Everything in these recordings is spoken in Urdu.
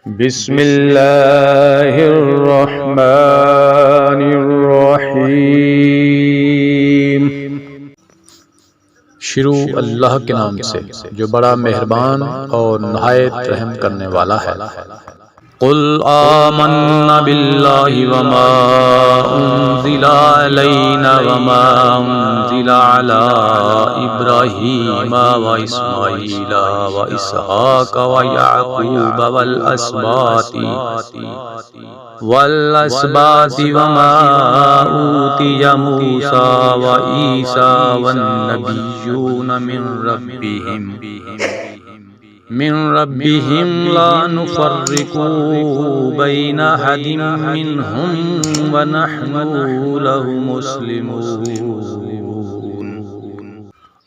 بسم اللہ الرحمن الرحیم۔ شروع اللہ کے نام سے جو بڑا مہربان اور نہایت رحم کرنے والا ہے۔ قل آمنا باللہ وما انزل علینا وما انزل علی ابراہیم واسماعیل واسحاق ویعقوب والاسباط وما اوتی موسیٰ وعیسیٰ والنبیون من ربهم لا نفرق بين أحد منهم ونحن له مسلمون۔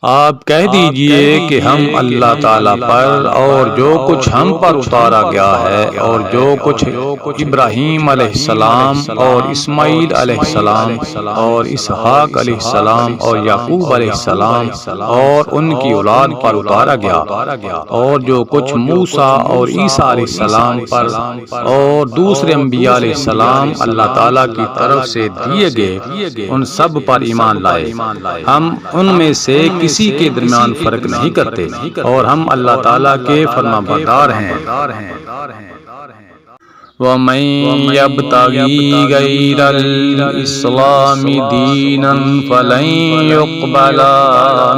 آپ کہہ دیجئے کہ ہم اللہ تعالیٰ پر اور جو کچھ ہم پر اتارا گیا ہے اور جو کچھ ابراہیم علیہ السلام اور اسماعیل علیہ السلام اور اسحاق علیہ السلام اور یعقوب علیہ السلام اور ان کی اولاد پر اتارا گیا اور جو کچھ موسیٰ اور عیسیٰ علیہ السلام پر اور دوسرے انبیاء علیہ السلام اللہ تعالیٰ کی طرف سے دیے گئے ان سب پر ایمان لائے۔ ہم ان میں سے کسی کے درمیان فرق نہیں کرتے اور ہم اللہ تعالیٰ کے فرما بردار ہیں۔ وَمَن يَبْتَغِي غَيْرَ الْإِسْلَامِ دِينًا فَلَن يُقْبَلَ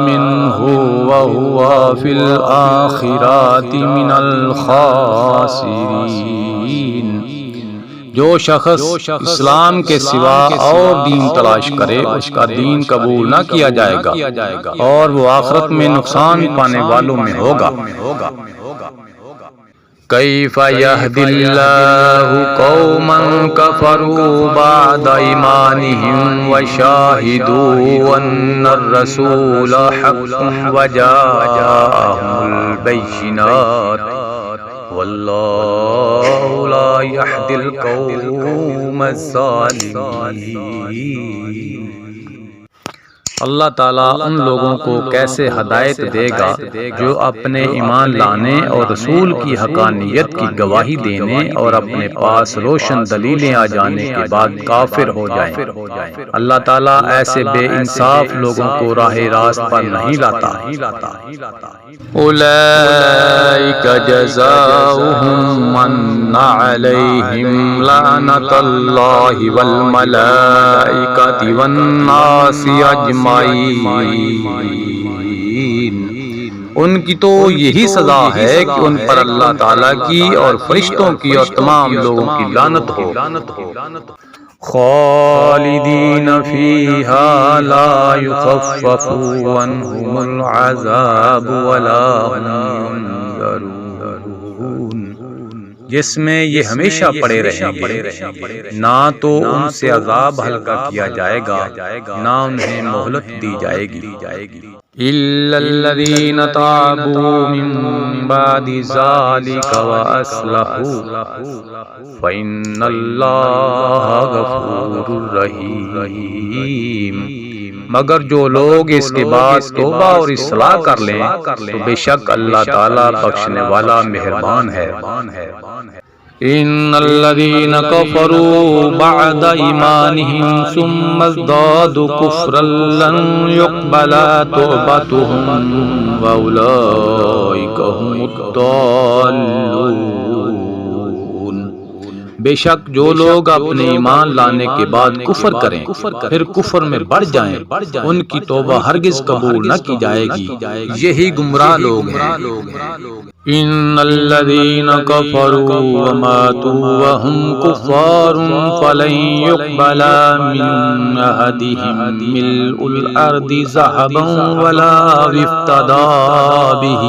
مِنْهُ وَهُوَ فِي الْآخِرَةِ مِنَ الْخَاسِرِينَ۔ جو شخص اسلام کے سوا اور دین تلاش کرے اس کا دین قبول نہ کیا جائے گا اور وہ آخرت میں نقصان پانے والوں میں ہوگا۔ کیف یہدی اللہ قوما کفروا بعد ایمانہم وشاہدوا ان الرسول حق وجاءہم البینات واللہ لا یہدی القوم الظالمین۔ اللہ تعالیٰ ان لوگوں کو کیسے ہدایت دے گا جو اپنے ایمان لانے اور رسول کی حقانیت کی گواہی دینے اور اپنے پاس روشن دلیلیں آ جانے کے بعد کافر ہو جائیں۔ اللہ تعالیٰ ایسے بے انصاف لوگوں کو راہ راست پر نہیں لاتا۔ اولئک جزاؤہم ان علیہم لعنۃ اللہ والملائکۃ والناس اجمعین۔ ان کی تو یہی سزا ہے کہ ان پر اللہ تعالیٰ کی اور فرشتوں کی اور تمام لوگوں کی لعنت ہو۔ خالدین فیہا لا یخفف عنہم العذاب ولا هم ينظرون۔ جس میں یہ ہمیشہ پڑے رہیں گے، نہ تو ان سے عذاب ہلکا کیا جائے گا نہ انہیں مہلت دی جائے گی۔ الا الذین تابوا من بعد ذلک واصلحوا فإن اللہ غفور رحیم۔ مگر جو لوگ اس کے بعد توبہ اور اصلاح کر لیں تو بے شک اللہ تعالیٰ بخشنے والا مہربان ہے۔ ان الذين كفروا بعد ایمانهم ثم ازدادوا كفرا لن يقبل توبتهم واولئك هم الضالون۔ بے شک جو لوگ اپنے ایمان لانے کے بعد کفر کریں پھر کفر میں بڑھ جائیں ان کی توبہ ہرگز قبول نہ کی جائے گی، یہی گمراہ لوگ ہیں۔ ان الذين كفروا وماتوا وهم كفار فلن يقبل من احدهم ملء الارض ذهبا ولا افتدى به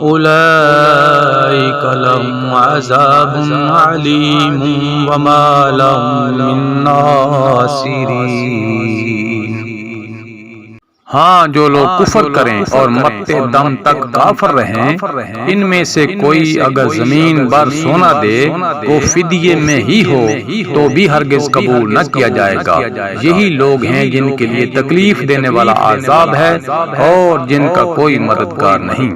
اولئك لهم عذاب عليم وما لهم من ناصرين۔ ہاں جو لوگ کفر کریں اور مرتے دم تک کافر رہیں ان میں سے کوئی اگر زمین بر سونا دے وہ فدیے میں ہی ہو تو بھی ہرگز قبول نہ کیا جائے گا۔ یہی لوگ ہیں جن کے لیے تکلیف دینے والا عذاب ہے اور جن کا کوئی مددگار نہیں۔